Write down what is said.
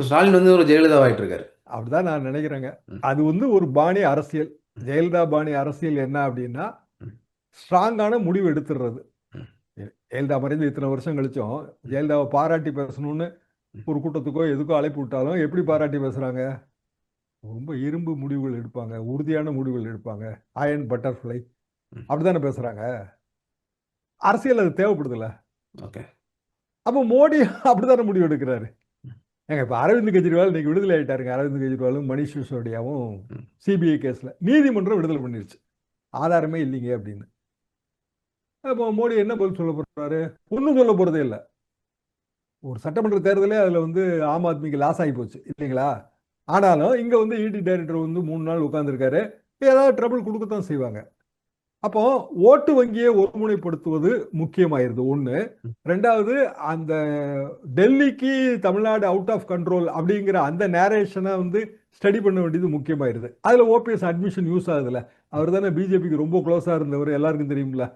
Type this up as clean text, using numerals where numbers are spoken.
ஸ்டாலின் வந்து ஒரு ஜெயலலிதாவாயிட்டு இருக்காரு. அப்படிதான் நான் நினைக்கிறேங்க. ம், அது வந்து ஒரு பாணி அரசியல். ம், ஜெயலலிதா பாணி அரசியல் என்ன அப்படின்னா, ம், ஸ்ட்ராங்கான முடிவு எடுத்துடுறது. ம், ஜெயலலிதா மறைந்து இத்தனை வருஷம் கழிச்சும் ம், ஜெயலலிதாவை பாராட்டி பேசணும்னு ம், ஒரு கூட்டத்துக்கோ எதுக்கோ அழைப்பு விட்டாலும் எப்படி பாராட்டி பேசுறாங்க? ரொம்ப இரும்பு முடிவுகள் எடுப்பாங்க, உறுதியான முடிவுகள் எடுப்பாங்க. அயன் பட்டர்ஃப்ளை ம். அப்படித்தானே பேசுறாங்க. அரசியல் அது தேவைப்படுதுல்ல. ஓகே. அப்போ மோடி அப்படித்தானே முடிவு எடுக்கிறாரு. ம், ஏங்க இப்ப அரவிந்த் கெஜ்ரிவால் இன்னைக்கு விடுதலை ஆயிட்டாருங்க. அரவிந்த் கெஜ்ரிவாலும் மணிஷ் சிசோடியாவும் ம், சிபிஐ கேஸ்ல நீதிமன்றம் விடுதலை பண்ணிருச்சு. ஆதாரமே இல்லைங்க அப்படின்னு. அப்போ மோடி என்ன பதில் சொல்ல போறாரு? ஒன்றும் சொல்ல போறதே இல்லை. ஒரு சட்டமன்ற தேர்தலே அதுல வந்து ஆம் ஆத்மிக்கு லாஸ் ஆகி போச்சு இல்லைங்களா? ஆனாலும் இங்க வந்து இடி டைரக்டர் வந்து 3 நாள் உட்கார்ந்துருக்காரு. ஏதாவது ட்ரபிள் கொடுக்கத்தான் செய்வாங்க. அப்போ ஓட்டு வங்கியை ஒருமுனைப்படுத்துவது முக்கியமாயிருது ஒண்ணு. ம். ரெண்டாவது, அந்த டெல்லிக்கு தமிழ்நாடு அவுட் ஆஃப் கண்ட்ரோல் அப்படிங்கிற அந்த நேரேஷனை வந்து ஸ்டடி பண்ண வேண்டியது முக்கியமாயிருது. அதுல ஓபிஎஸ் அட்மிஷன் யூஸ் ஆகுதுல்ல. அவர் தானே பிஜேபிக்கு ரொம்ப க்ளோஸா இருந்தவர், எல்லாருக்கும் தெரியும்ல.